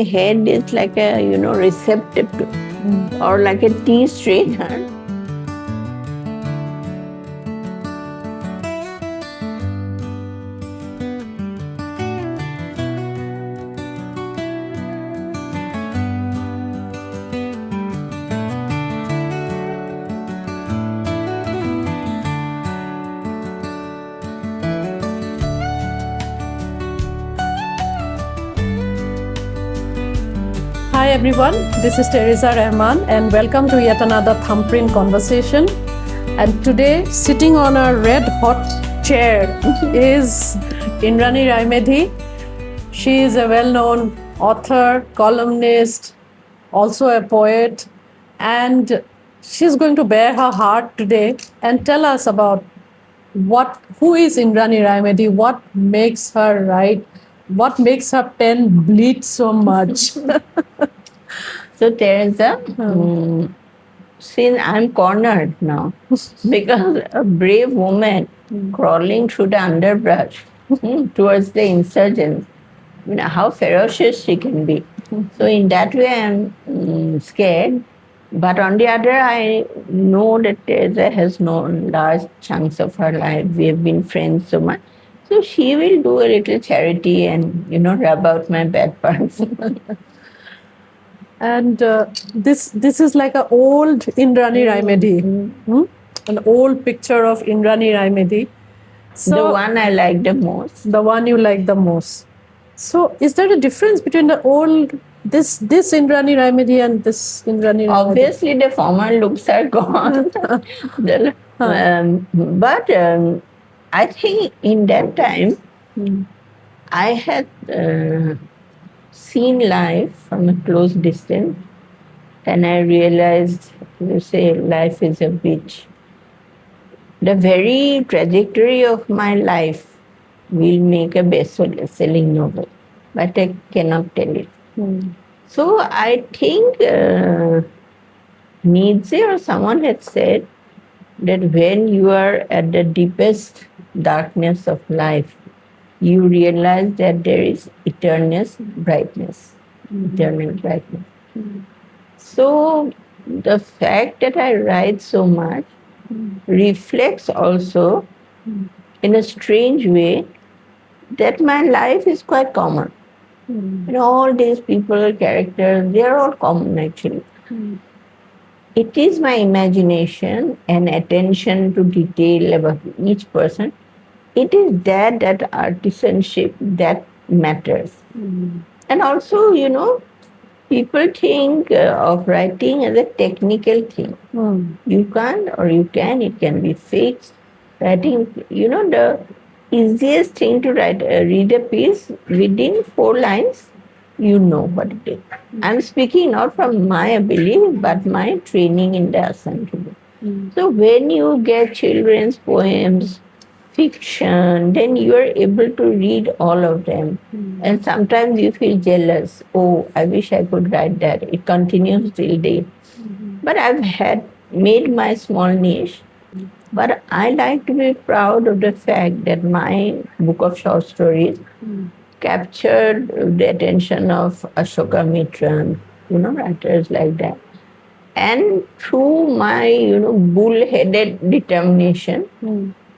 head is like a, receptacle or like a tea strainer. Hi everyone, this is Teresa Rahman and welcome to yet another Thumbprint conversation. And today, sitting on a red hot chair is Indrani Raimedhi. She is a well-known author, columnist, also a poet, and she's going to bare her heart today and tell us about who is Indrani Raimedhi, what makes her write, what makes her pen bleed so much. So, Teresa, since I'm cornered now, because a brave woman crawling through the underbrush towards the insurgents, how ferocious she can be. So, in that way, I'm scared. But on the other, I know that Teresa has known large chunks of her life. We have been friends so much. So, she will do a little charity and, rub out my bad parts. And this is like an old Indrani Raimedhi, an old picture of Indrani Raimedhi. So, the one I like the most. The one you like the most. So, is there a difference between the old this Indrani Raimedhi and this Indrani Raimedhi? Obviously, the former looks are gone. But I think in that time, I had seen life from a close distance, and I realized, life is a beach. The very trajectory of my life will make a best-selling novel, but I cannot tell it. So I think Nietzsche or someone had said that when you are at the deepest darkness of life, you realize that there is eternal brightness. So the fact that I write so much reflects also in a strange way that my life is quite common. All these people, characters, they are all common actually. It is my imagination and attention to detail about each person. It is that artisanship that matters. And also, people think of writing as a technical thing. You can't or you can, it can be fixed. Writing, the easiest thing to write, read a piece within 4 lines, you know what it is. I'm speaking not from my ability, but my training in the assembly. So when you get children's poems, fiction, then you are able to read all of them. And sometimes you feel jealous. Oh, I wish I could write that. It continues till date. But I've made my small niche. But I like to be proud of the fact that my book of short stories captured the attention of Ashoka Mitran, writers like that. And through my, bull-headed determination,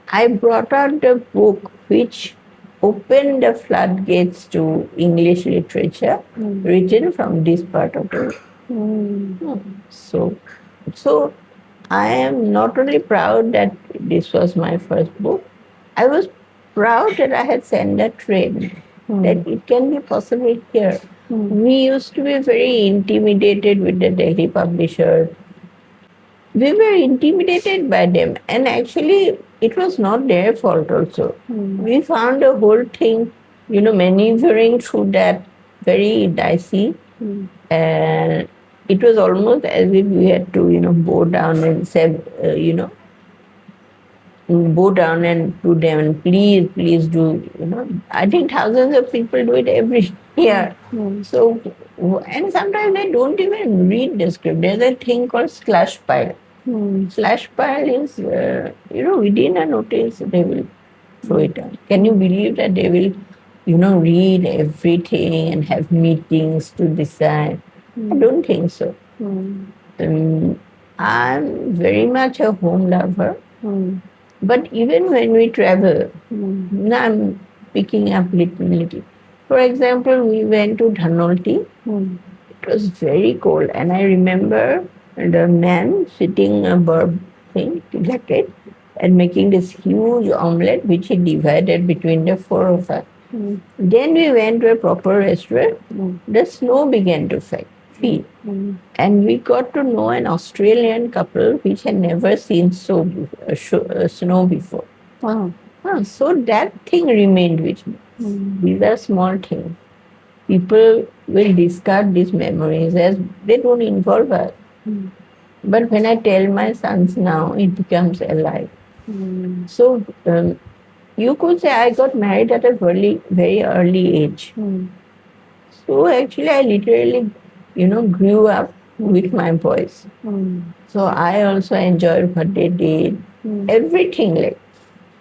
I brought out the book which opened the floodgates to English literature written from this part of the world. So I am not only proud that this was my first book, I was proud that I had sent a trade, that it can be possible here. We used to be very intimidated with the Delhi publishers. We were intimidated by them, and actually it was not their fault also. We found the whole thing, maneuvering through that very dicey, and it was almost as if we had to, bow down and say, bow down and to them and please do, I think thousands of people do it every year. So, and sometimes they don't even read the script. There's a thing called slash pile. Slash pile is, within a notice, they will throw it out. Can you believe that they will read everything and have meetings to decide. I don't think so. I'm very much a home lover. But even when we travel, now I'm picking up little. For example, we went to Dhanolti. It was very cold, and I remember the man sitting above thing, jacket, and making this huge omelette, which he divided between the four of us. Then we went to a proper restaurant. The snow began to feel. And we got to know an Australian couple which had never seen snow before. Wow. So that thing remained with me. These are small things. People will discard these memories as they don't involve us. But when I tell my sons now, it becomes alive. So you could say I got married at a very early age. So actually, I literally, grew up with my boys. So I also enjoyed what they did, everything like.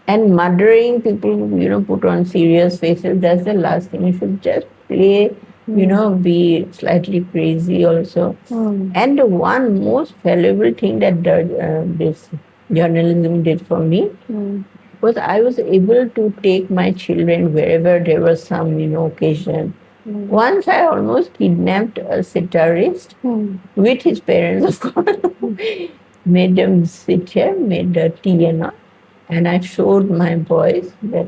And mothering people, put on serious faces. That's the last thing. You should just play, be slightly crazy also. And the one most valuable thing that this journalism did for me was I was able to take my children wherever there was some, occasion. Once I almost kidnapped a sitarist with his parents, of course. Made them sit here, made the tea and all. And I showed my boys that,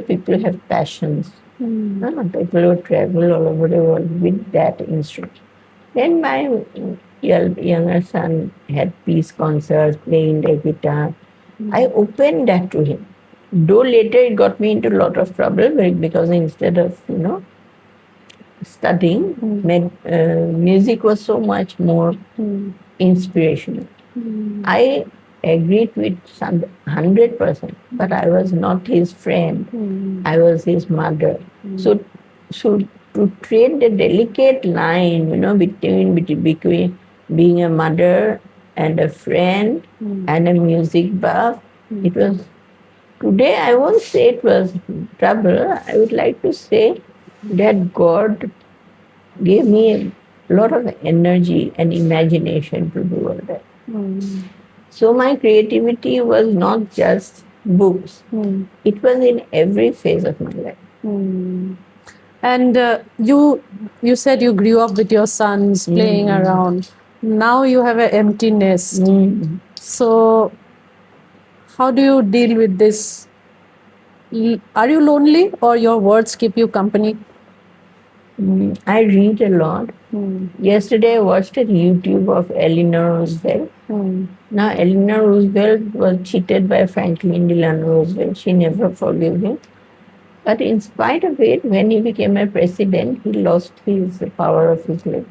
people have passions. People who travel all over the world with that instrument. Then my younger son had peace concerts, playing the guitar. I opened that to him. Though later it got me into a lot of trouble because instead of, studying, music was so much more inspirational. I agreed with 100%, but I was not his friend. I was his mother. So to tread the delicate line, between being a mother and a friend and a music buff, it was. Today, I won't say it was trouble. I would like to say that God gave me a lot of energy and imagination to do all that. So my creativity was not just books. It was in every phase of my life. And you said you grew up with your sons playing around. Now you have an empty nest. So how do you deal with this? Are you lonely or your words keep you company? I read a lot. Yesterday I watched a YouTube of Eleanor Roosevelt. Now Eleanor Roosevelt was cheated by Franklin Delano Roosevelt. She never forgave him. But in spite of it, when he became a president, he lost the power of his life.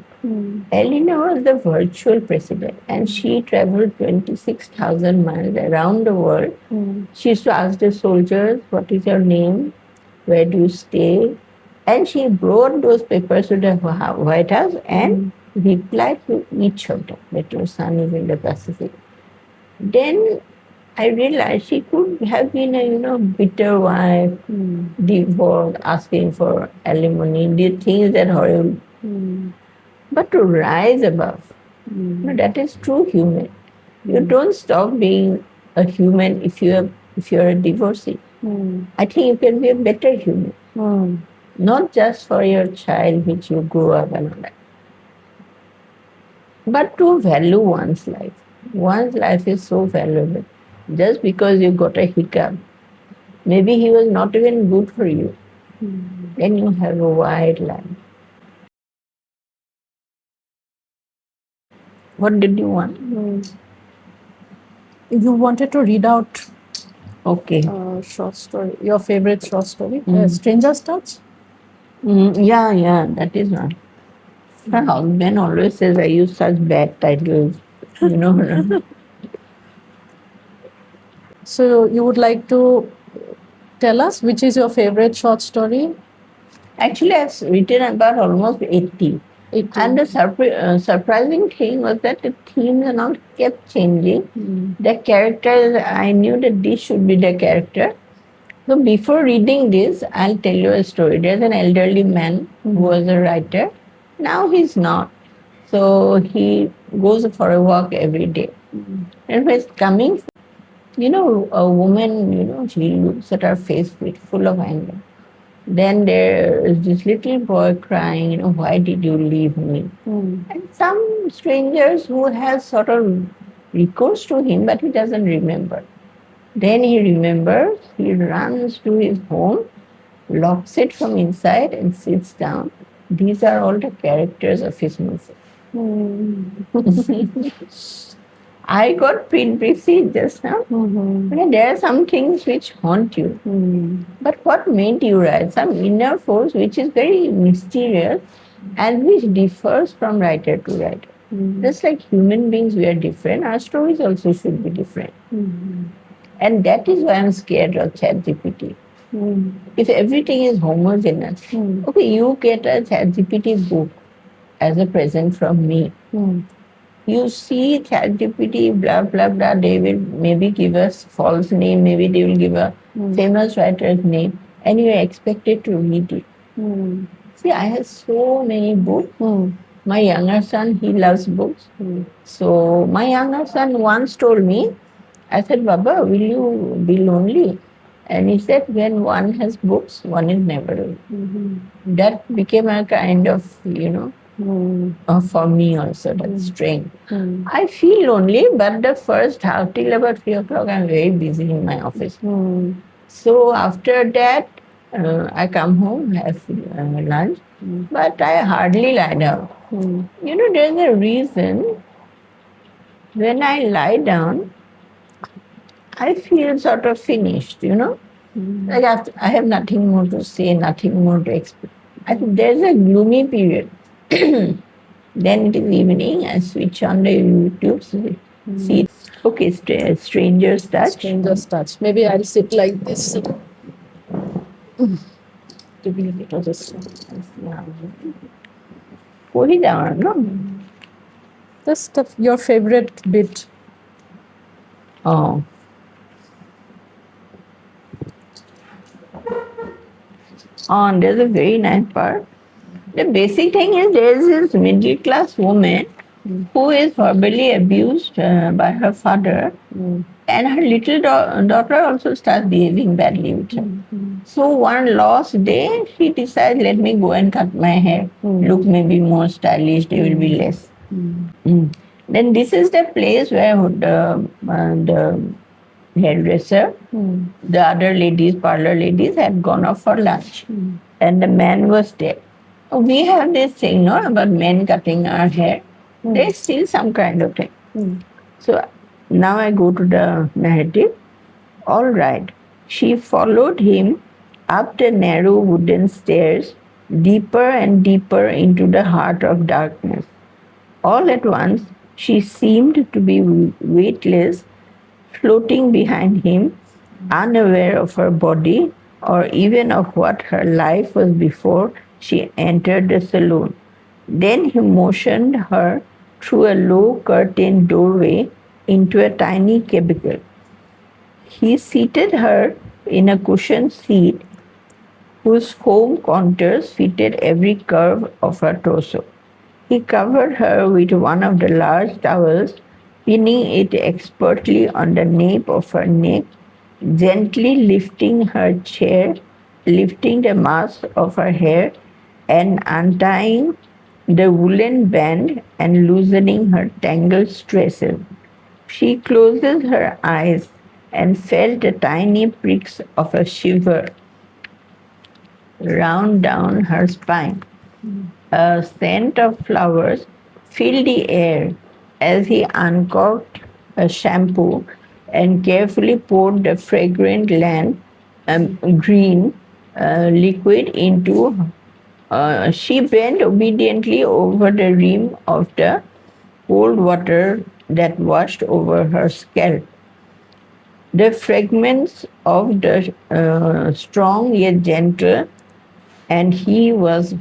Eleanor was the virtual president, and she traveled 26,000 miles around the world. She used to ask the soldiers, "What is your name? Where do you stay?" And she brought those papers to the White House and replied to each of them that your son is in the Pacific. Then I realized she could have been a bitter wife, divorced, asking for alimony, did things that horrible. But to rise above, that is true human. You don't stop being a human if you're a divorcee. I think you can be a better human. Not just for your child which you grew up and all that, but to value one's life. One's life is so valuable. Just because you got a hiccup, maybe he was not even good for you. Then you have a wide life. What did you want? You wanted to read out Okay. short story, your favorite short story, Stranger's Touch? Yeah, that is one. My husband always says I use such bad titles. So you would like to tell us which is your favorite short story? Actually, I've written about almost 80. And the surprising thing was that the themes and all kept changing. The characters, I knew that this should be the character. So before reading this, I'll tell you a story. There's an elderly man who was a writer. Now he's not. So he goes for a walk every day. And when he's coming, a woman, she looks at her face with full of anger. Then there is this little boy crying, why did you leave me? And some strangers who have sort of recourse to him, but he doesn't remember. Then he remembers, he runs to his home, locks it from inside and sits down. These are all the characters of his movie. I got pinpricky just now. There are some things which haunt you. But what made you write? Some inner force which is very mysterious and which differs from writer to writer. Just like human beings, we are different, our stories also should be different. And that is why I'm scared of ChatGPT. If everything is homogeneous, okay, you get a ChatGPT book as a present from me. You see ChatGPT, blah, blah, blah, they will maybe give us false name, maybe they will give a famous writer's name, and you are expected to read it. See, I have so many books. My younger son, he loves books. So my younger son once told me, I said, Baba, will you be lonely? And he said, when one has books, one is never lonely. That became a kind of, for me also, that strength. I feel lonely, but the first half till about 3 o'clock, I'm very busy in my office. So after that, I come home, have lunch, but I hardly lie down. There's a reason when I lie down, I feel sort of finished, Like I have nothing more to say, nothing more to explain. I think there's a gloomy period. Then it is evening, I switch on the YouTube, see. Okay, Stranger's Touch. Stranger's Touch. Maybe I'll sit like this. To be a little distant. Put it down, no? Just your favorite bit. Oh. And there's a very nice part. The basic thing is there is this middle class woman who is verbally abused by her father, and her little daughter also starts behaving badly with her. So one last day, she decides, let me go and cut my hair. Look maybe more stylish, there will be less. Then this is the place where the hairdresser, the other ladies, parlor ladies, had gone off for lunch. And the man was there. We have this thing, about men cutting our hair. There's still some kind of thing. So now I go to the narrative. All right. She followed him up the narrow wooden stairs, deeper and deeper into the heart of darkness. All at once, she seemed to be weightless, floating behind him, unaware of her body or even of what her life was before she entered the saloon. Then he motioned her through a low curtained doorway into a tiny cubicle. He seated her in a cushioned seat whose foam contours fitted every curve of her torso. He covered her with one of the large towels, pinning it expertly on the nape of her neck, gently lifting her chair, lifting the mass of her hair, and untying the woolen band and loosening her tangled tresses. She closes her eyes and felt the tiny pricks of a shiver round down her spine. A scent of flowers filled the air as he uncorked a shampoo and carefully poured the fragrant green liquid into. She bent obediently over the rim of the cold water that washed over her scalp. The fragments of the strong yet gentle, and he was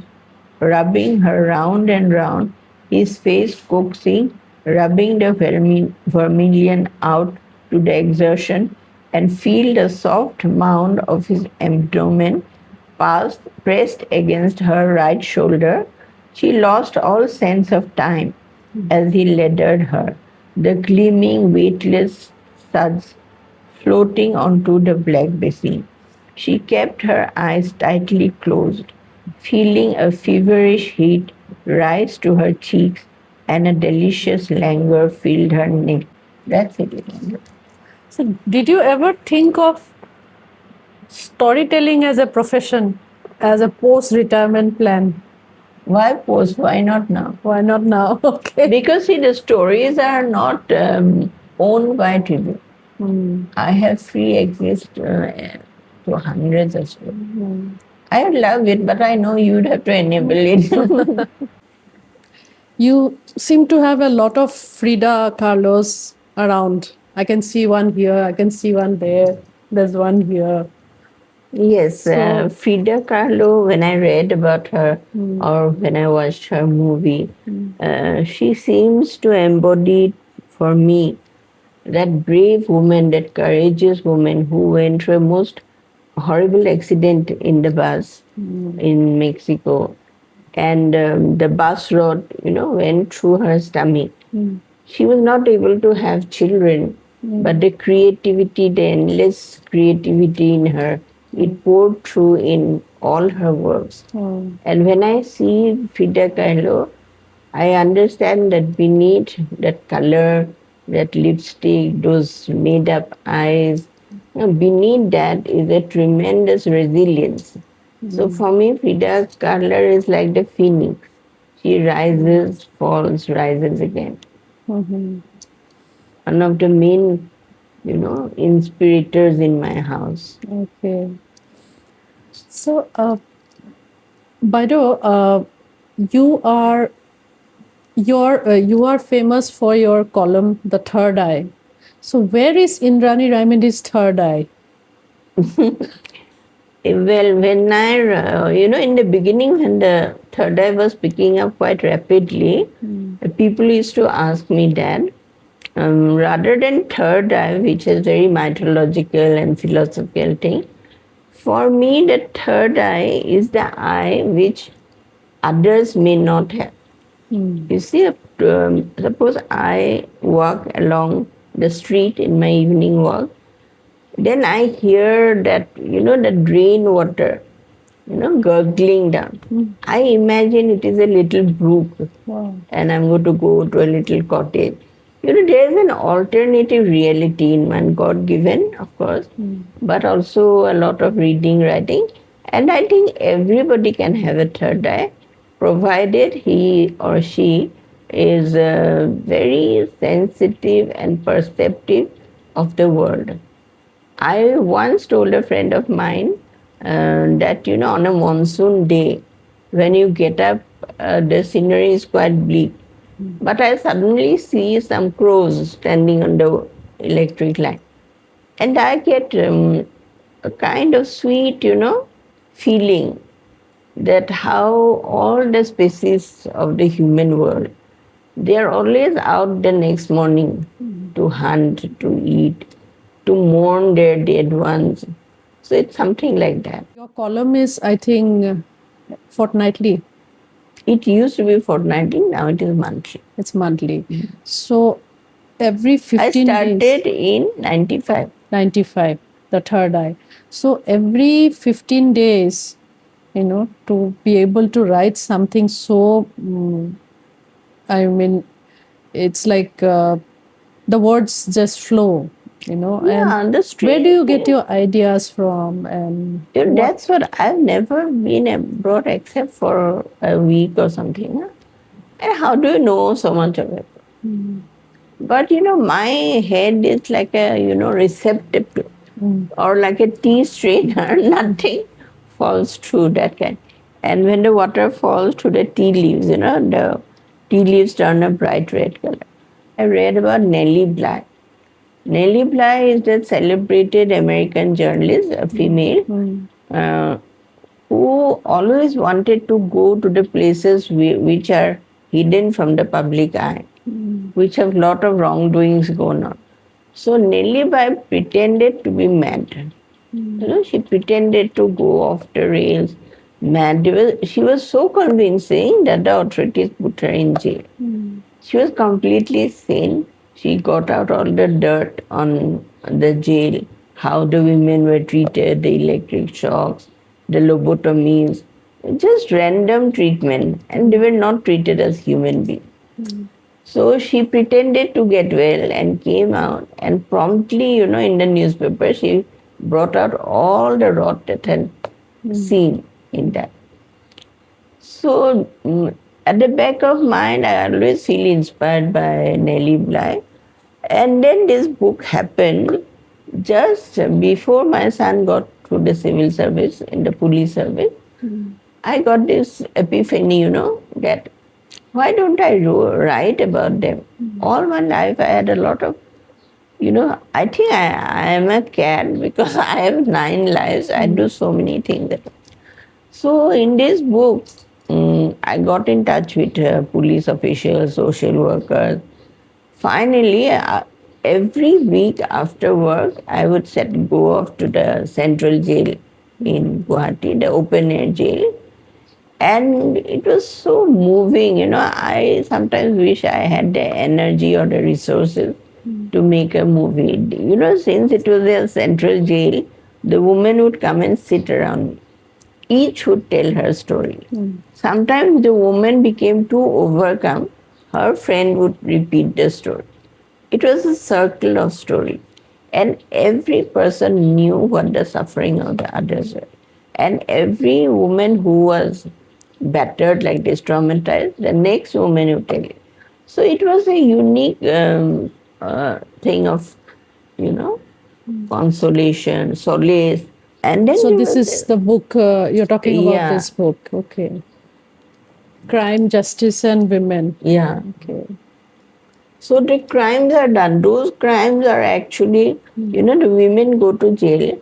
rubbing her round and round, his face coaxing, rubbing the vermilion out to the exertion, and feel the soft mound of his abdomen pressed against her right shoulder. She lost all sense of time as he laddered her, the gleaming, weightless suds floating onto the black basin. She kept her eyes tightly closed, feeling a feverish heat rise to her cheeks and a delicious languor filled her neck. That's it. So, did you ever think of storytelling as a profession, as a post-retirement plan? Why post? Why not now? Why not now? Okay. Because see, the stories are not owned by Tribune. I have free access to hundreds of stories. I love it, but I know you'd have to enable it. You seem to have a lot of Frida Kahlo's around. I can see one here, I can see one there, there's one here. Yes, So- Frida Kahlo, when I read about her or when I watched her movie, she seems to embody for me that brave woman, that courageous woman who went through a most horrible accident in the bus in Mexico. And the bus rod, went through her stomach. She was not able to have children, but the creativity, the endless creativity in her, it poured through in all her works. And when I see Frida Kahlo, I understand that beneath that color, that lipstick, those made up eyes, beneath that is a tremendous resilience. So for me, Frida Kahlo is like the phoenix. She rises, falls, rises again. One of the main, inspirators in my house. Okay. So, Baido, you are famous for your column, The Third Eye. So, where is Indrani Raimedi's third eye? Well, when in the beginning, when the third eye was picking up quite rapidly, people used to ask me that rather than third eye, which is very mythological and philosophical thing, for me, the third eye is the eye which others may not have. You see, suppose I walk along the street in my evening walk, then I hear that, the rain water, gurgling down. I imagine it is a little brook and I'm going to go to a little cottage. There is an alternative reality in man, God given, of course, but also a lot of reading, writing. And I think everybody can have a third eye, provided he or she is very sensitive and perceptive of the world. I once told a friend of mine that, on a monsoon day, when you get up, the scenery is quite bleak. But I suddenly see some crows standing on the electric line. And I get a kind of sweet, feeling that how all the species of the human world, they are always out the next morning to hunt, to eat, to mourn their dead ones. So it's something like that. Your column is, I think, fortnightly. It used to be fortnightly, now it is monthly. It's monthly. So every I 15 started days, in 95. 95, the third eye. So every 15 days, to be able to write something so, I mean, it's like the words just flow, Yeah, and the street. where do you get your ideas from? And That's what I've never been abroad except for a week or something. Huh? And how do you know so much of it? But my head is like a receptacle or like a tea strainer. Nothing falls through that kind. And when the water falls through the tea leaves, the tea leaves turn a bright red color. I read about Nellie Bly. Nellie Bly is the celebrated American journalist, a female, who always wanted to go to the places which are hidden from the public eye, which have a lot of wrongdoings going on. So Nellie Bai pretended to be mad. She pretended to go off the rails, mad. She was so convincing that the authorities put her in jail. She was completely sane. She got out all the dirt on the jail, how the women were treated, the electric shocks, the lobotomies, just random treatment, and they were not treated as human beings. So she pretended to get well and came out, and promptly, in the newspaper, she brought out all the rot that had seen in that. So at the back of mind, I always feel inspired by Nellie Bly. And then this book happened just before my son got through the civil service, in the police service. I got this epiphany, that why don't I write about them? All my life I had a lot of, I think I am a cat because I have 9 lives. I do so many things. So in this book, I got in touch with police officials, social workers. Finally, every week after work, I would go off to the central jail in Guwahati, the open air jail. And it was so moving, I sometimes wish I had the energy or the resources to make a movie. Since it was a central jail, the women would come and sit around me. Each would tell her story. Sometimes the woman became too overcome, her friend would repeat the story. It was a circle of stories. And every person knew what the suffering of the others were. And every woman who was battered like this, traumatized, the next woman would tell it. So it was a unique thing of, consolation, solace. And then So there this was is the book you're talking about. Yeah. This book, okay. Crime, Justice, and Women. Yeah. Okay. So the crimes are done. Those crimes are actually, the women go to jail.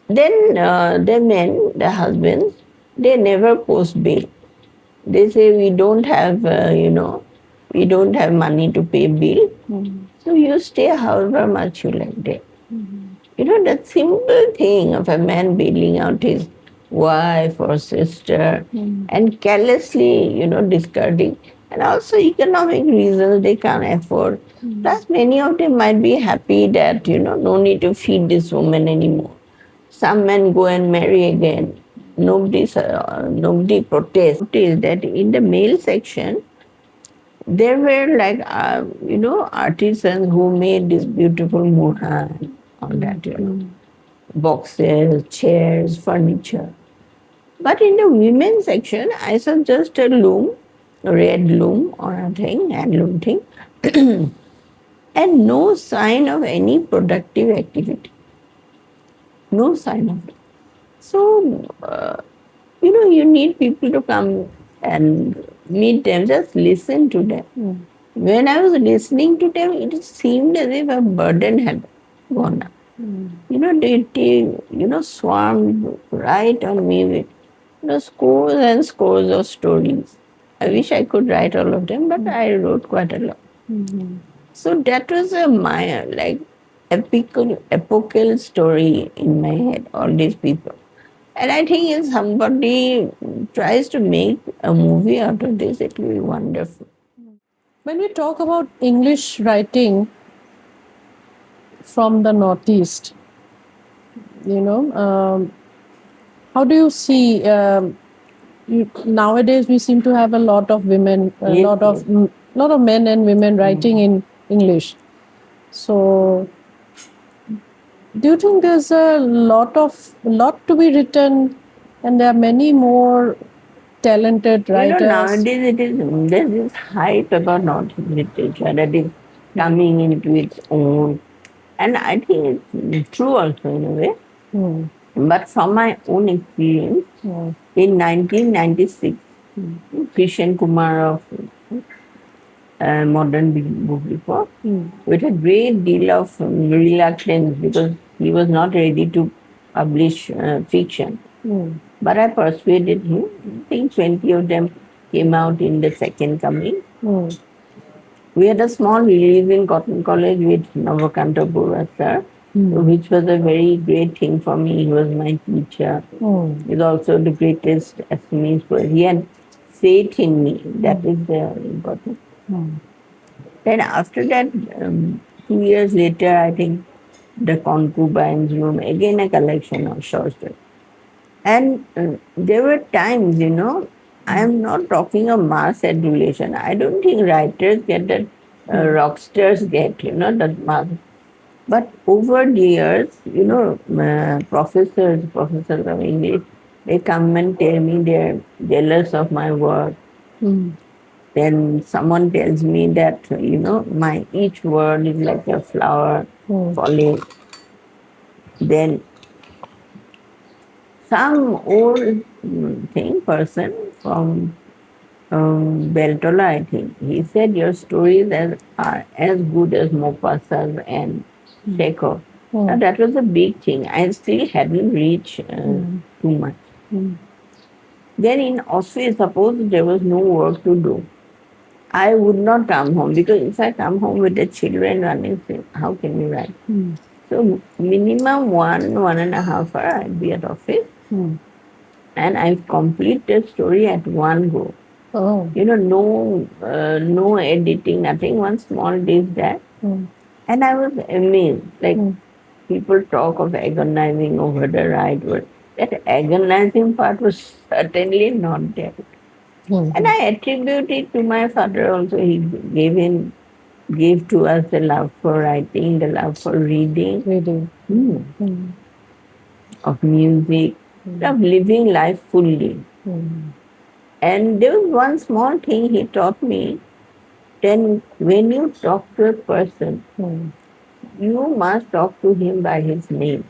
Then the men, the husbands, they never post bail. They say we don't have, we don't have money to pay bail. So you stay however much you like there. That simple thing of a man bailing out his wife or sister and carelessly, discarding. And also economic reasons they can't afford. Plus, many of them might be happy that, no need to feed this woman anymore. Some men go and marry again. Nobody protests. Is that in the male section, there were like, artisans who made this beautiful mohan, all that, boxes, chairs, furniture. But in the women's section, I saw just a loom, a red loom or a thing, handloom thing, and no sign of any productive activity. No sign of it. So, you need people to come and meet them, just listen to them. When I was listening to them, it seemed as if a burden had gone up. They swarmed right on me with scores and scores of stories. I wish I could write all of them, but I wrote quite a lot. So that was like epochal story in my head, all these people. And I think if somebody tries to make a movie out of this, it will be wonderful. When we talk about English writing from the Northeast, how do you see? Nowadays, we seem to have a lot of women, lot of men and women writing in English. So, do you think there's a lot to be written, and there are many more talented writers? Nowadays there's this hype about North literature that is coming into its own. And I think it's true also in a way. But from my own experience, in 1996, Krishan Kumar of Modern Book Report, with a great deal of reluctance because he was not ready to publish fiction. But I persuaded him. I think 20 of them came out in the second coming. We had a small release in Cotton College with Navakanta Bora sir, which was a very great thing for me. He was my teacher. He's also the greatest Assamese poet. He had faith in me. That is the important. Then after that, 2 years later, I think the Concubines Room, again a collection of short stories. And there were times, I am not talking of mass adulation. I don't think writers get that rock stars get, that mass. But over the years, professors of English, they come and tell me they're jealous of my work. Then someone tells me that, my each word is like a flower falling. Then some old person from Beltola, I think, he said your stories are as good as Maupassant and Chekhov. Now, that was a big thing. I still hadn't reached too much. Then in office, suppose there was no work to do, I would not come home because if I come home with the children running, how can we write? So minimum 1.5 hour I'd be at office, and I complete the story at one go. Oh. No editing, nothing. One small dish that, and I was amazed. Like people talk of agonizing over the right word. That agonizing part was certainly not there. And I attribute it to my father also. He gave to us the love for writing, the love for reading, of music, of living life fully. And there was one small thing he taught me. Then when you talk to a person, you must talk to him by his name.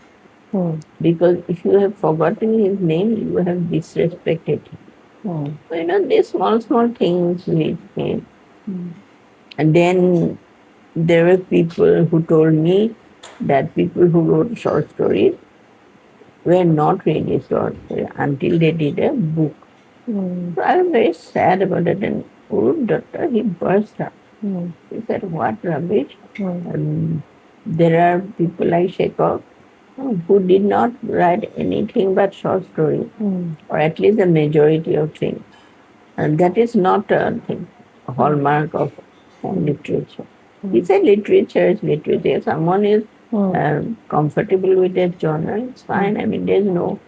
Because if you have forgotten his name, you have disrespected him. So, these small things which came. And then there were people who told me that people who wrote short stories were not really short stories until they did a book. So I was very sad about it. And Urup Datta, he burst up. He said, what rubbish? There are people like Chekhov who did not write anything but short stories, or at least the majority of things. And that is not a hallmark of literature. He said literature is literature. If someone is comfortable with that genre, it's fine. I mean, there's no,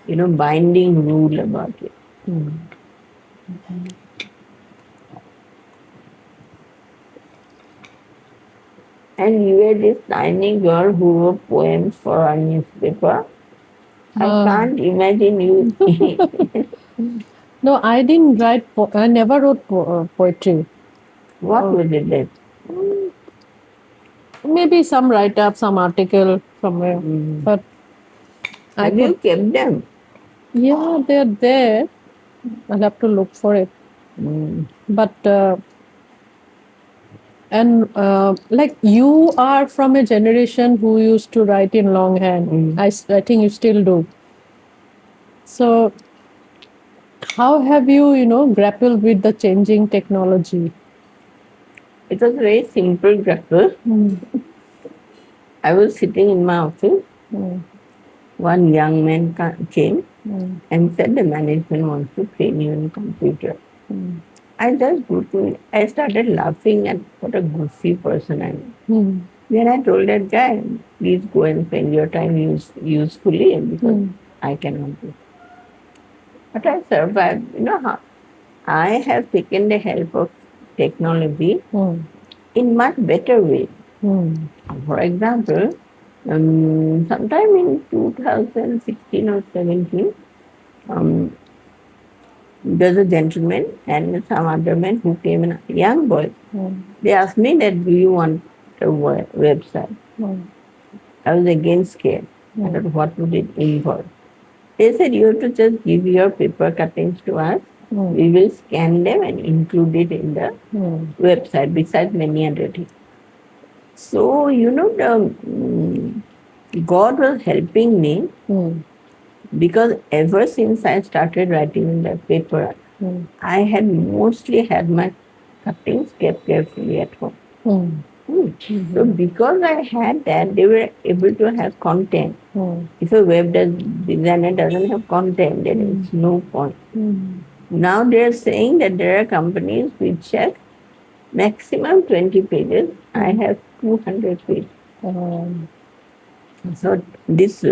binding rule about it. And you were this tiny girl who wrote poems for our newspaper. I can't imagine you. No, I didn't write. I never wrote poetry. What was it then? Maybe some write-up, some article somewhere. But have you kept them? Yeah, they're there. I'll have to look for it. But like you are from a generation who used to write in longhand. I think you still do. So how have you, grappled with the changing technology? It was a very simple grapple. I was sitting in my office. One young man came and said the management wants to train you in computer. I started laughing at what a goofy person I am. Then I told that guy, please go and spend your time usefully because I cannot do it. But I survived. How I have taken the help of technology in much better way. For example, sometime in 2016 or 17, there's a gentleman and some other men who came in, young boys. They asked me that, do you want a website? I was again scared. I thought, what would it involve? They said, you have to just give your paper cuttings to us. We will scan them and include it in the website, besides many other things. So, God was helping me because ever since I started writing in the paper, I had mostly had my cuttings kept carefully at home. Mm. So because I had that, they were able to have content. If a designer doesn't have content, then it's no point. Now they're saying that there are companies which have maximum 20 pages. I have 200 pages. So this,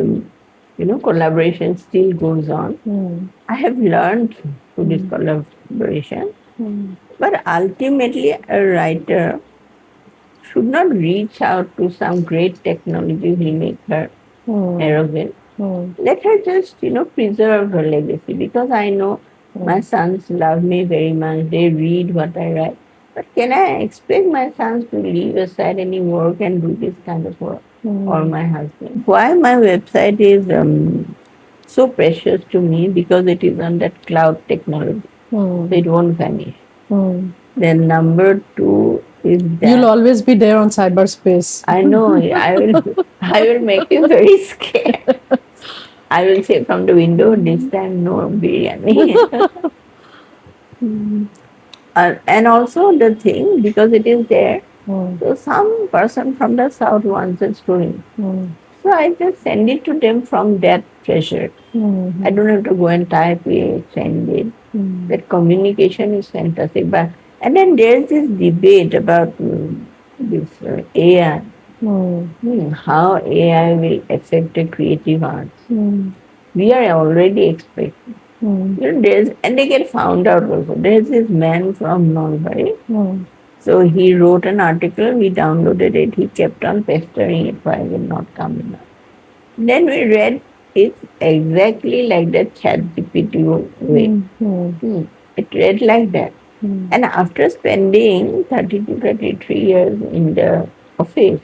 collaboration still goes on. I have learned through this collaboration. But ultimately, a writer should not reach out to some great technology will make her arrogant. Let her just, preserve her legacy, because I know my sons love me very much. They read what I write. But can I expect my sons to leave aside any work and do this kind of work? Or my husband? Why my website is so precious to me? Because it is on that cloud technology. So it won't vanish. Then number two is that You'll always be there on cyberspace. I know I will make you very scared. I will say from the window, this time no biryani. And also the thing, because it is there, so some person from the south wants a story. So I just send it to them from that treasure. I don't have to go and type it, send it. That communication is fantastic. But and then there's this debate about this AI. How AI will affect the creative arts. We are already expecting. And they get found out also. There's this man from Norway. So he wrote an article, we downloaded it, he kept on pestering it, why will not come enough. Then we read it exactly like that ChatGPT way. It read like that. And after spending 30 to 33 years in the office,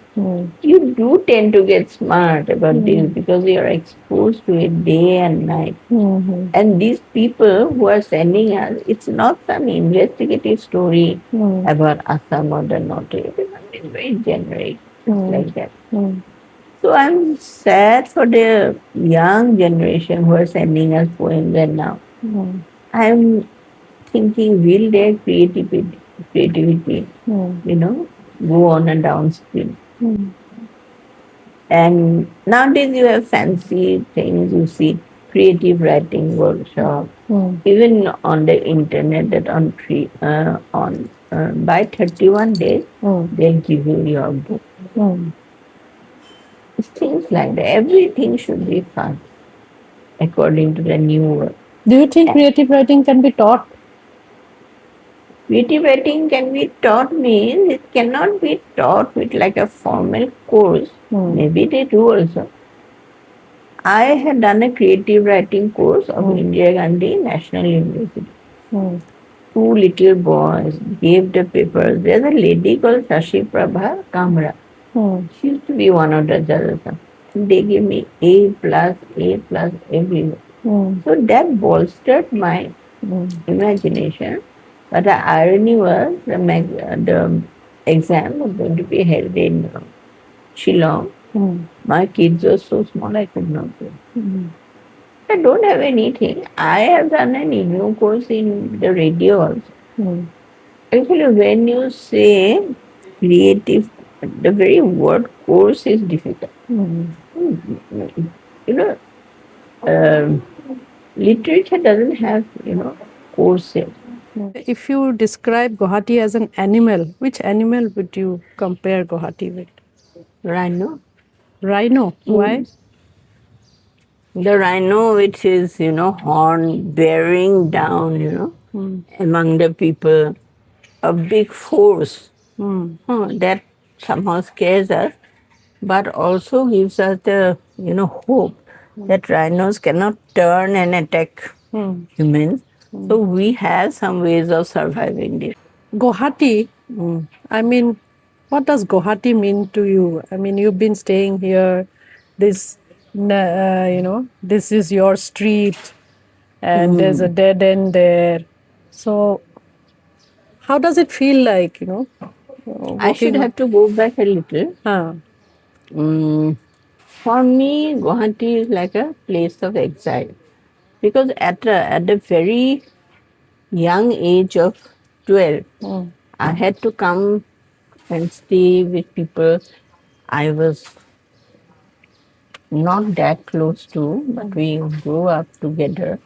you do tend to get smart about this because you are exposed to it day and night. And these people who are sending us, it's not some investigative story about Assam or the North. It is something very generic, like that. So I'm sad for the young generation who are sending us poems, and now I'm thinking, will their creativity, go on a downstream? And nowadays you have fancy things, you see creative writing workshop, even on the internet that by 31 days they'll give you your book. It's things like that. Everything should be fun according to the new world. Do you think creative writing can be taught? Creative writing can be taught means it cannot be taught with like a formal course. Maybe they do also. I had done a creative writing course of Indira Gandhi National University. Two little boys gave the papers. There's a lady called Shashi Prabha Kamra. She used to be one of the judges. They gave me A plus everywhere. So that bolstered my imagination. But the irony was the exam was going to be held in Shillong. My kids were so small I could not go. I don't have anything. I have done an IGNOU course in the radio also. Actually, when you say creative, the very word course is difficult. You know, literature doesn't have, courses. If you describe Guwahati as an animal, which animal would you compare Guwahati with? Rhino. Rhino. Why? The rhino, which is, horn bearing down, among the people, a big force. That somehow scares us, but also gives us the, hope that rhinos cannot turn and attack humans. So we have some ways of surviving this. Guwahati, I mean, what does Guwahati mean to you? I mean, you've been staying here. This, this is your street, and there's a dead end there. So, how does it feel like, I should have to go back a little. For me, Guwahati is like a place of exile. Because at the very young age of 12, I had to come and stay with people I was not that close to, but we grew up together.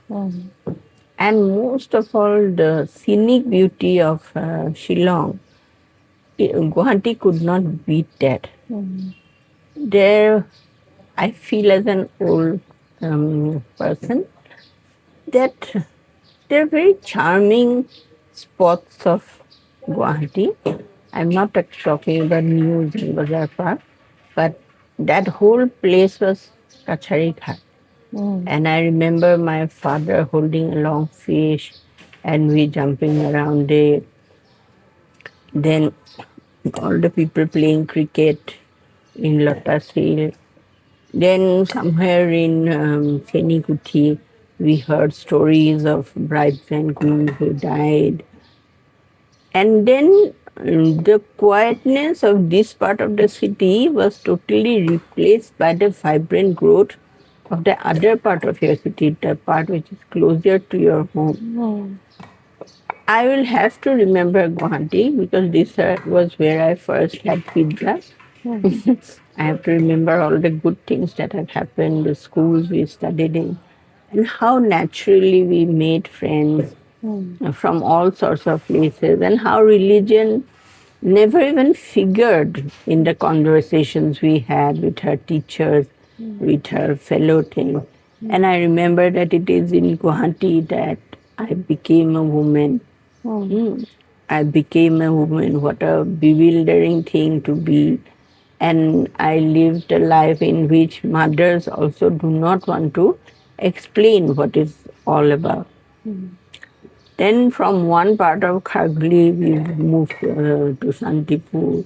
And most of all, the scenic beauty of Shillong, Guwahati could not beat that. There, I feel as an old person that they're very charming spots of Guwahati. I'm not talking about News and Bazar Park, but that whole place was Kachari Ghat. And I remember my father holding a long fish and we jumping around it. Then all the people playing cricket in Lotus Hill. Then somewhere in Fenikuti, we heard stories of brides and grooms who died. And then the quietness of this part of the city was totally replaced by the vibrant growth of the other part of your city, the part which is closer to your home. I will have to remember Guwahati because this was where I first had pizza. I have to remember all the good things that have happened, the schools we studied in, and how naturally we made friends from all sorts of places, and how religion never even figured in the conversations we had with her teachers, with her fellow things. And I remember that it is in Guwahati that I became a woman. I became a woman. What a bewildering thing to be. And I lived a life in which mothers also do not want to explain what it's all about. Then from one part of Khagli, we moved to Santipur.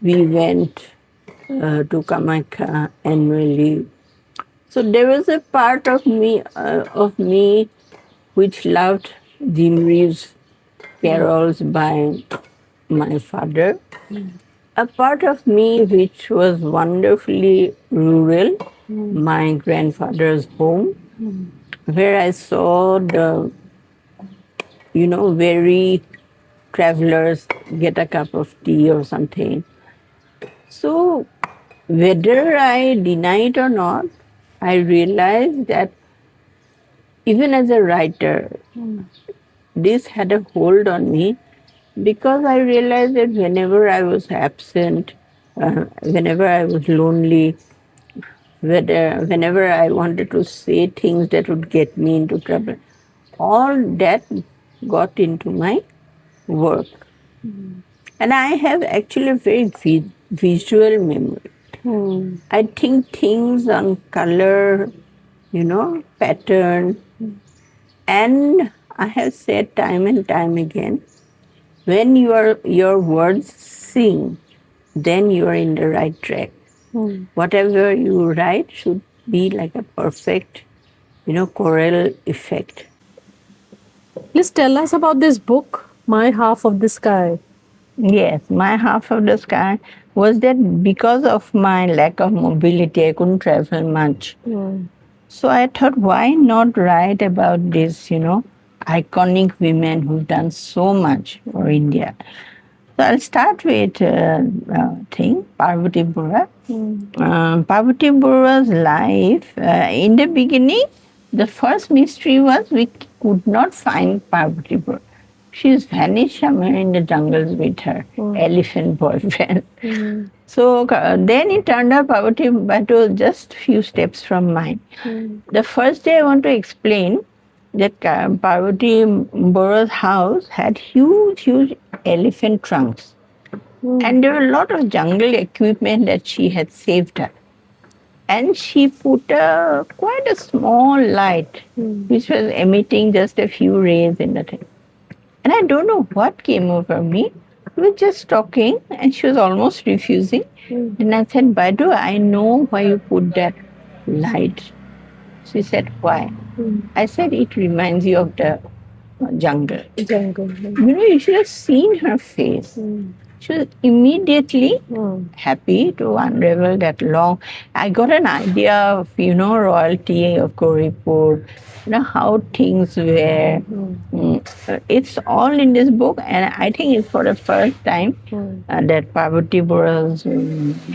We went to Kamakya annually. So there was a part of me which loved Jimri's carols by my father. A part of me which was wonderfully rural, my grandfather's home, where I saw the very travelers get a cup of tea or something. So, whether I deny it or not, I realized that even as a writer, this had a hold on me because I realized that whenever I was absent, whenever I was lonely, whenever I wanted to say things that would get me into trouble, all that got into my work. And I have actually a very visual memory. I think things on color, pattern. And I have said time and time again, when your words sing, then you are in the right track. Whatever you write should be like a perfect, choral effect. Please tell us about this book, My Half of the Sky. Yes, my half of the sky was that because of my lack of mobility, I couldn't travel much. So I thought, why not write about this, iconic women who've done so much for India. So I'll start with Parvati Bora. Parvati Bora's life, in the beginning, the first mystery was we could not find Parvati Bora. She's vanished somewhere in the jungles with her elephant boyfriend. So then it turned out Parvati Bora just few steps from mine. The first day I want to explain that Parvati Bora's house had huge elephant trunks. And there were a lot of jungle equipment that she had saved her. And she put quite a small light, which was emitting just a few rays in the thing. And I don't know what came over me. We were just talking, and she was almost refusing. Then I said, Baidu, I know why you put that light. She said, why? I said, it reminds you of the jungle. You should have seen her face. She was immediately happy to unravel that long. I got an idea of, royalty of Gauripur, how things were. It's all in this book, and I think it's for the first time that Parvati Bora's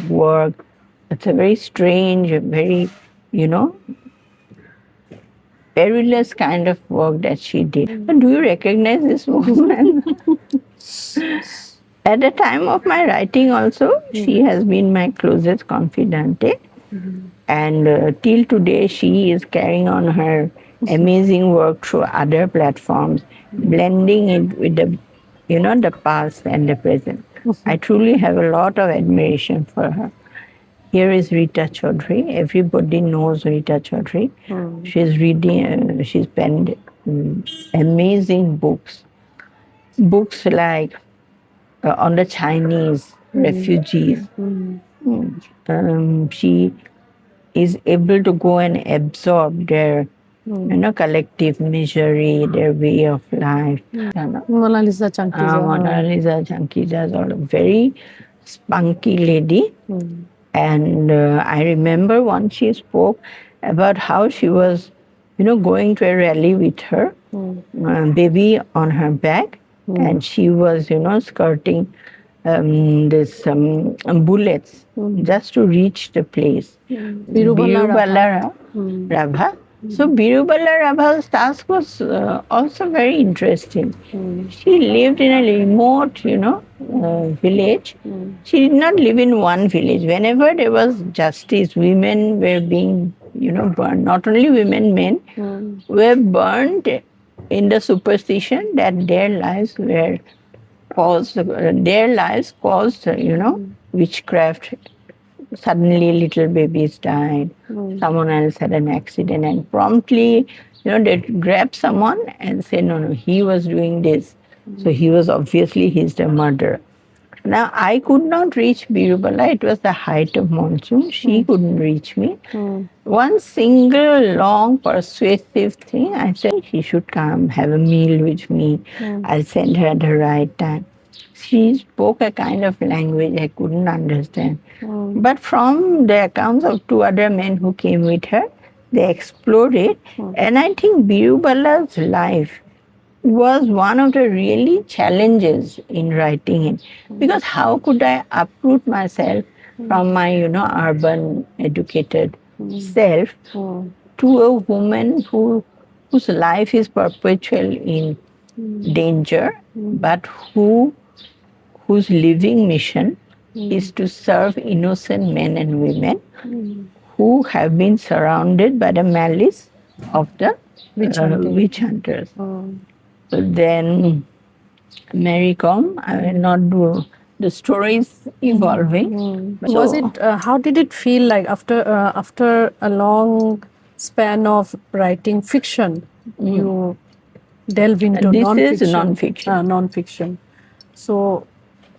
work. It's a very strange, very, you know, perilous kind of work that she did. But do you recognize this woman? At the time of my writing also, she has been my closest confidante. And till today, she is carrying on her amazing work through other platforms, blending it with the past and the present. I truly have a lot of admiration for her. Here is Rita Chaudhary. Everybody knows Rita Chaudhary. She's reading, she's penned amazing books. Books like on the Chinese refugees. She is able to go and absorb their collective misery, their way of life. Mona Lisa Chankiza. Mona Lisa Chankiza is a very spunky lady. And I remember once she spoke about how she was, going to a rally with her baby on her back, and she was, skirting this bullets just to reach the place. Birubala Rabha. So Birubala Rabha's task was also very interesting. She lived in a remote, village. She did not live in one village. Whenever there was justice, women were being, burned. Not only women, men were burned in the superstition that their lives caused, witchcraft. Suddenly little babies died. Someone else had an accident, and promptly, they grabbed someone and said, no, he was doing this. So he's the murderer. Now, I could not reach Birubala. It was the height of monsoon. She couldn't reach me. One single long persuasive thing, I said, she should come have a meal with me. I'll send her at the right time. She spoke a kind of language I couldn't understand. But from the accounts of two other men who came with her, they explored it. And I think Birubala's life was one of the really challenges in writing it. Because how could I uproot myself from my, urban educated self to a woman whose life is perpetual in danger, but whose living mission is to serve innocent men and women who have been surrounded by the malice of the witch hunters. So then, Mary Kom, I will not do the stories evolving. Was it? How did it feel like after a long span of writing fiction? You delve into non-fiction. This is non-fiction. Non-fiction. So,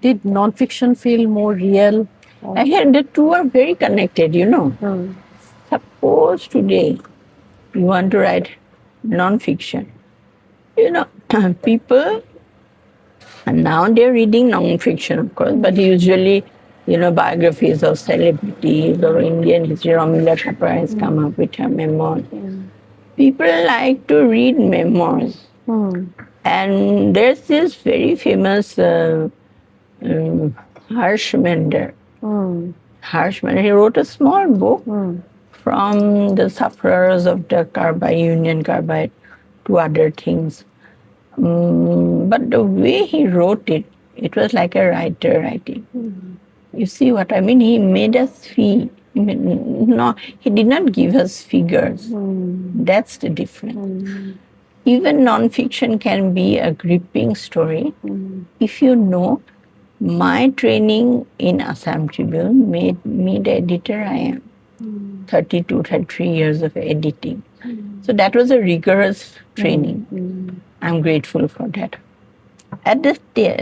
did non-fiction feel more real? Again, the two are very connected, Suppose today you want to write non-fiction. People, and now they're reading non-fiction, of course, but usually, biographies of celebrities or Indian history. Ramila Thapar has come up with her memoir. People like to read memoirs. And there's this very famous Harsh Mender. Harsh Mender, he wrote a small book from the sufferers of the Union Carbide to other things. But the way he wrote it, it was like a writer writing. You see what I mean? He made us feel. No, he did not give us figures. That's the difference. Even non-fiction can be a gripping story if you know. My training in Assam Tribune made me the editor I am. 33 years of editing. So that was a rigorous training. I'm grateful for that. At the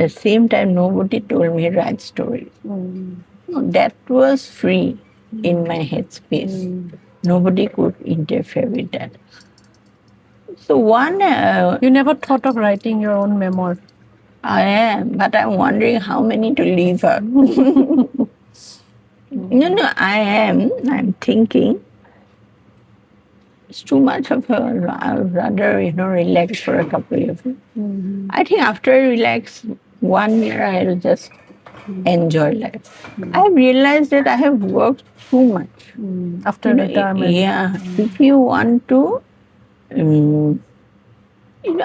same time, nobody told me write stories. No, that was free in my headspace. Nobody could interfere with that. So you never thought of writing your own memoir? I am, but I'm wondering how many to leave her. No, I am. I'm thinking it's too much of her. I would rather, relax for a couple of years. I think after I relax 1 year, I'll just enjoy life. I've realized that I have worked too much. After retirement. Yeah. If you want to,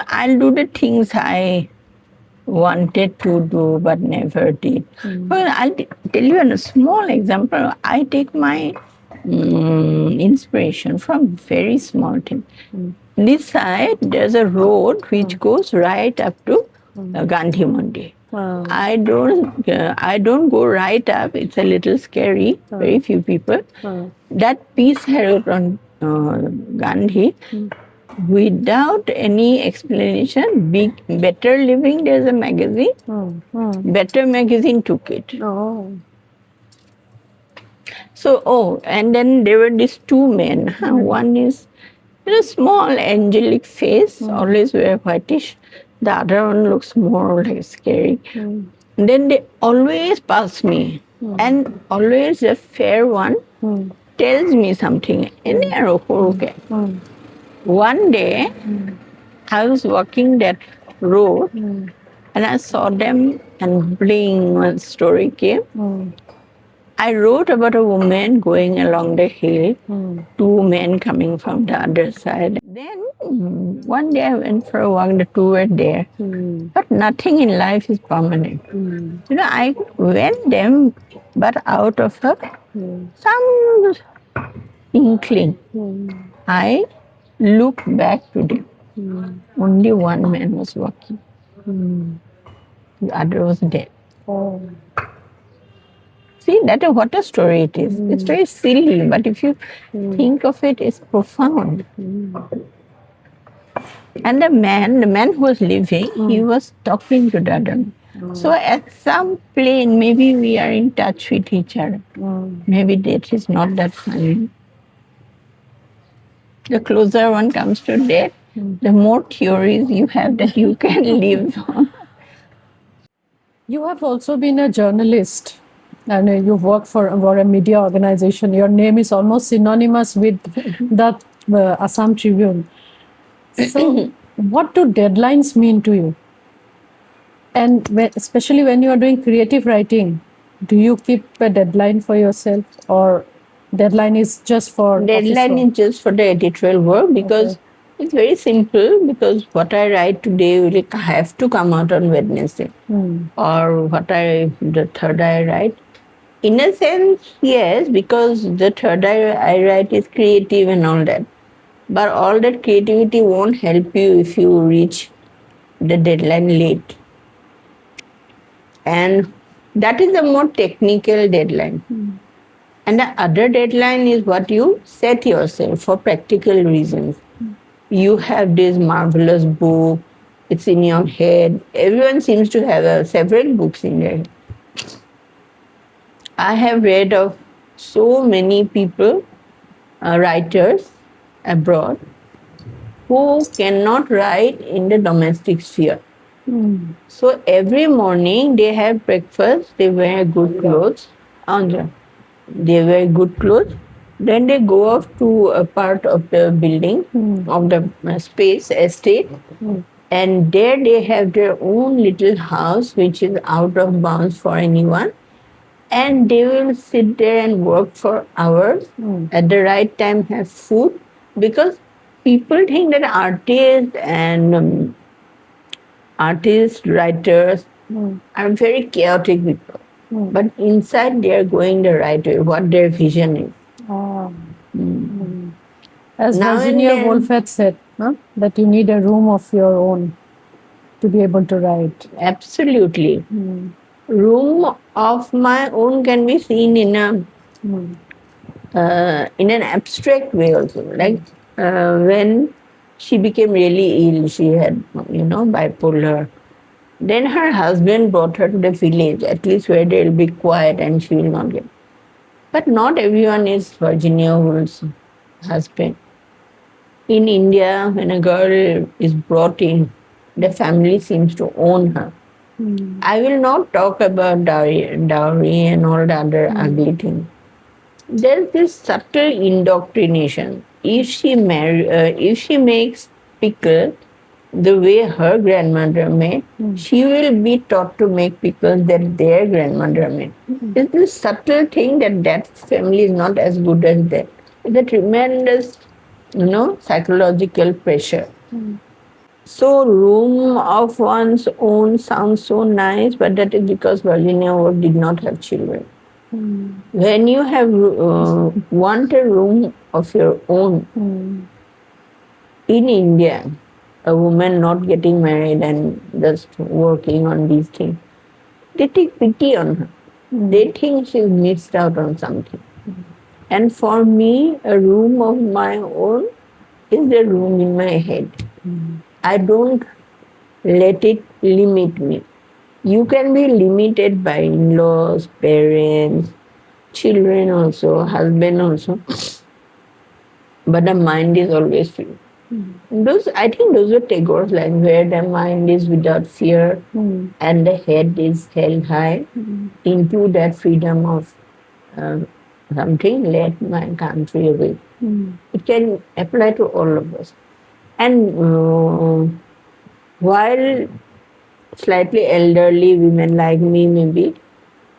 I'll do the things I wanted to do but never did. Well, I'll tell you a small example. I take my inspiration from very small thing. This side, there's a road which goes right up to Gandhi Mandir. Wow. I don't go right up. It's a little scary. Very few people. That piece I wrote on Gandhi without any explanation. Better Living. There's a magazine. Better magazine took it. Oh. So and then there were these two men. One is small angelic face, always wear whitish. The other one looks more like scary. Then they always pass me, and always the fair one tells me something. Okay. One day, I was walking that road, and I saw them, and bling, one story came. I wrote about a woman going along the hill, two men coming from the other side. Then one day I went for a walk, the two were there. But nothing in life is permanent. I went them, but out of some inkling. I looked back to them. Only one man was walking. The other was dead. Oh. See, what a story it is. It's very silly, but if you think of it, it's profound. And the man who was living, he was talking to the other man. So at some plane, maybe we are in touch with each other. Maybe that is not that funny. The closer one comes to death, the more theories you have that you can live on. You have also been a journalist, and you work for a media organization. Your name is almost synonymous with that Assam Tribune. So, what do deadlines mean to you? And especially when you are doing creative writing, do you keep a deadline for yourself, or deadline is just for deadline is just for the editorial work, because it's very simple, because what I write today will have to come out on Wednesday. Or the third I write. In a sense, yes, because the third I write is creative and all that. But all that creativity won't help you if you reach the deadline late. And that is the more technical deadline. And the other deadline is what you set yourself for practical reasons. You have this marvelous book, it's in your head. Everyone seems to have several books in their head. I have read of so many people, writers abroad, who cannot write in the domestic sphere. So every morning they have breakfast, they wear good clothes. They wear good clothes. Then they go off to a part of the building, of the estate, and there they have their own little house, which is out of bounds for anyone. And they will sit there and work for hours. At the right time, have food, because people think that artists, writers are very chaotic people. But inside, they are going the right way, what their vision is. As Virginia Woolf had said, that you need a room of your own to be able to write. Absolutely. Room of my own can be seen in an abstract way also. Like when she became really ill, she had, bipolar. Then her husband brought her to the village, at least where they'll be quiet and she will not get. But not everyone is Virginia Woolf's husband. In India, when a girl is brought in, the family seems to own her. I will not talk about dowry and all the other ugly things. There's this subtle indoctrination. If she makes pickle the way her grandmother made, she will be taught to make pickles that their grandmother made. It's this subtle thing that family is not as good as that. It's a tremendous, psychological pressure. So room of one's own sounds so nice, but that is because Virginia Woolf did not have children. When you have want a room of your own in India, a woman not getting married and just working on these things, they take pity on her. They think she's missed out on something. And for me, a room of my own is the room in my head. I don't let it limit me. You can be limited by in-laws, parents, children also, husband also, but the mind is always free. I think those are Tagore's lines, where the mind is without fear and the head is held high into that freedom of something, let my country away. It can apply to all of us. And while slightly elderly women like me maybe,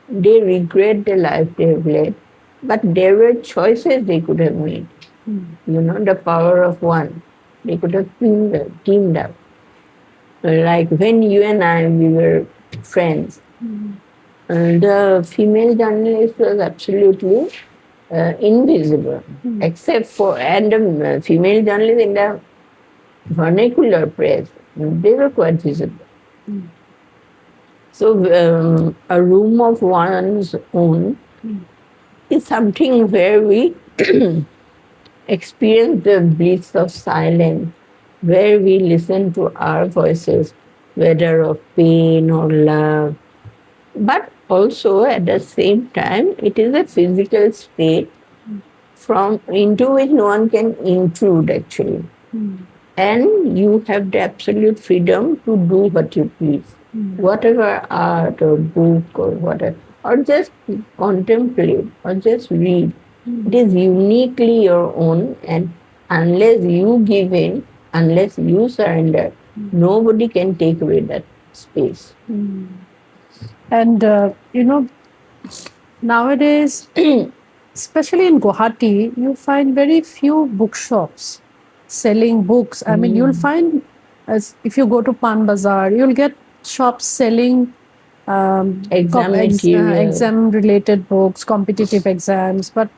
they regret the life they have led, but there were choices they could have made. The power of one. They could have teamed up. Like when you and I, we were friends, the female journalist was absolutely invisible, except for, and the female journalists in the vernacular press, they were quite visible. So a room of one's own is something where we experience the bliss of silence, where we listen to our voices, whether of pain or love. But also at the same time, it is a physical state into which no one can intrude actually. And you have the absolute freedom to do what you please. Whatever art or book or whatever, or just contemplate or just read. It is uniquely your own, and unless you give in, unless you surrender, nobody can take away that space. And nowadays, especially in Guwahati, you find very few bookshops selling books. I mean, you'll find, as if you go to Pan Bazaar, you'll get shops selling exam-related books, competitive exams, but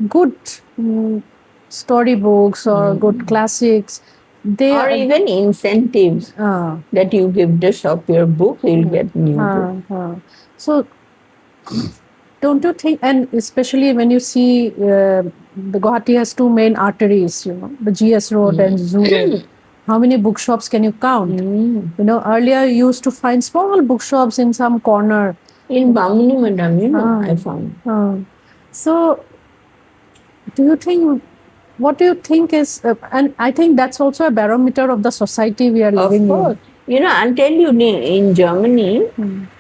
good story books or good classics. Or even incentives that you give the shop your book, you'll get new book. So, don't you think, and especially when you see the Guwahati has two main arteries, the GS Road and Zoo Road. How many bookshops can you count? Earlier you used to find small bookshops in some corner. In Bamuni Madam, I found. So, what do you think is, and I think that's also a barometer of the society we are living in. I'll tell you, in Germany,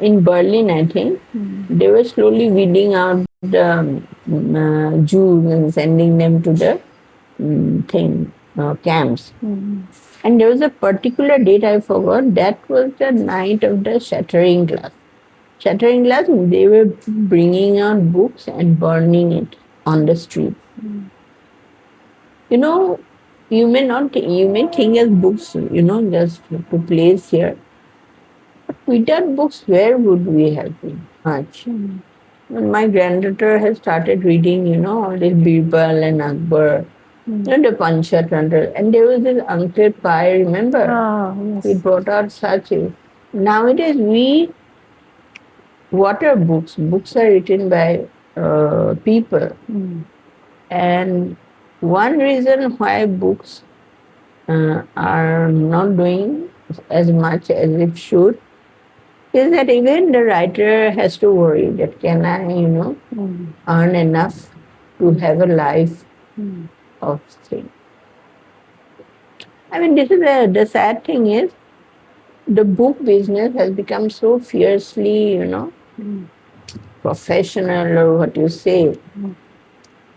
in Berlin, I think, they were slowly weeding out the Jews and sending them to the camps. And there was a particular date I forgot, that was the night of the shattering glass. Shattering glass, they were bringing out books and burning it on the street. You may think as books, just to place here. But without books, where would we have been? Much. When my granddaughter has started reading, all this Birbal and Akbar, the Panchatantra. And there was this Uncle Pai, remember? Yes. He brought out such a... Nowadays, what are books? Books are written by people. And one reason why books are not doing as much as it should is that even the writer has to worry that can I, earn enough to have a life of things. I mean, this is the sad thing is, the book business has become so fiercely, professional, or what you say.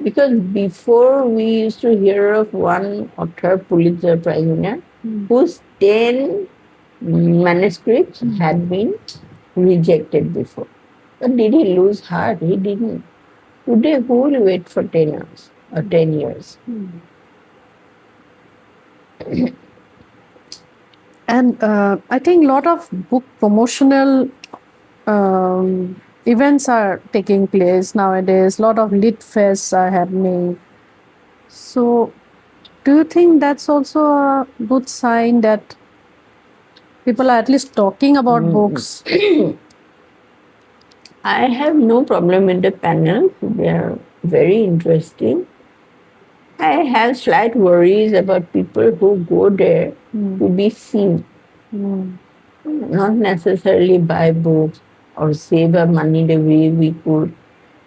Because before we used to hear of one author, Pulitzer Prize winner, whose 10 manuscripts had been rejected before. But did he lose heart? He didn't. Today, who will wait for 10 years or 10 years? And I think a lot of book promotional events are taking place nowadays. A lot of lit fests are happening. So, do you think that's also a good sign that people are at least talking about books? I have no problem with the panel. They are very interesting. I have slight worries about people who go there to be seen, not necessarily buy books or save our money the way we could.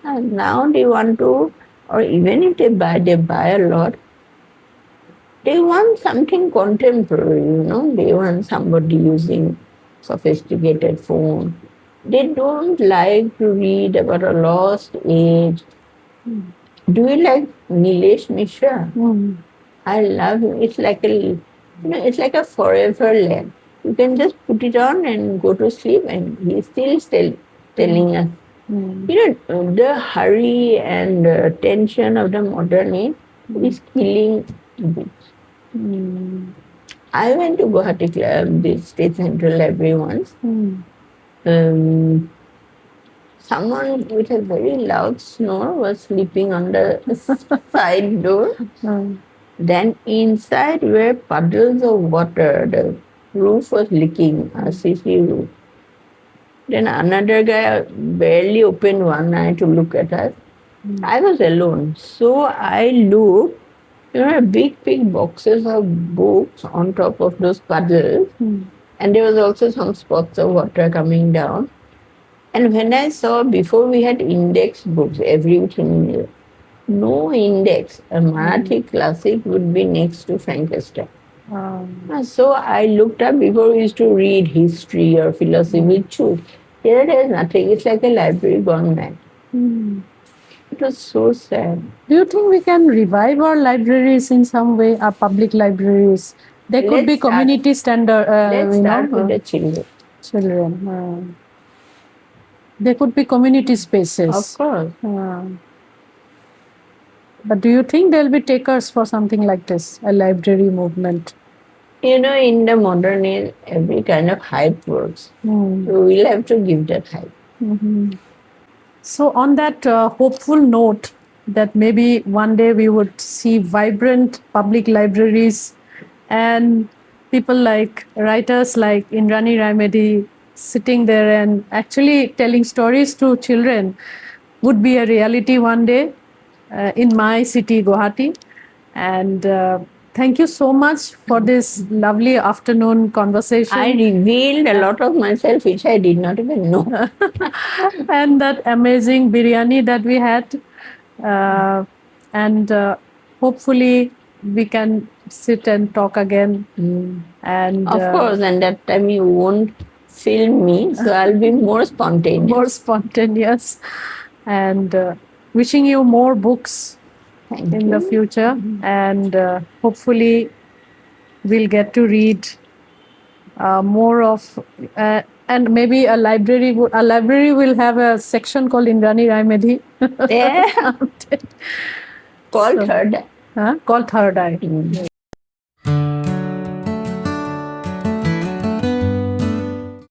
And now they want to, or even if they buy a lot. They want something contemporary, They want somebody using sophisticated phone. They don't like to read about a lost age. Do you like Nilesh Mishra? I love him. It's like it's like a forever lamp. You can just put it on and go to sleep, and he's still telling us. The hurry and tension of the modern age is killing books. I went to Guwahati Club, the State Central Library once. Someone with a very loud snore was sleeping on the side door. Then inside were puddles of water. The roof was leaking, a CC roof. Then another guy barely opened one eye to look at us. I was alone. So I looked. There were big boxes of books on top of those puddles. And there was also some spots of water coming down. And when I saw, before we had index books, everything, no index. A Marathi classic would be next to Frankenstein. So I looked up. Before we used to read history or philosophy, we choose. Here there is nothing. It's like a library gone mad. It was so sad. Do you think we can revive our libraries in some way, our public libraries? They could be community standard. Let's start with the children. Children. They could be community spaces. Of course. But do you think there'll be takers for something like this, a library movement? In the modern age, every kind of hype works. So we'll have to give that hype. So on that hopeful note, that maybe one day we would see vibrant public libraries and people like writers like Indrani Raimedi sitting there and actually telling stories to children would be a reality one day in my city, Guwahati. And thank you so much for this lovely afternoon conversation. I revealed a lot of myself which I did not even know. And that amazing biryani that we had. And hopefully we can sit and talk again. And of course, and that time you won't film me, so I'll be more spontaneous. More spontaneous. And wishing you more books in the future. And hopefully we'll get to read more of... and maybe a library will have a section called Indrani Raimedi. Yeah. Called Third Eye. Called Third Eye.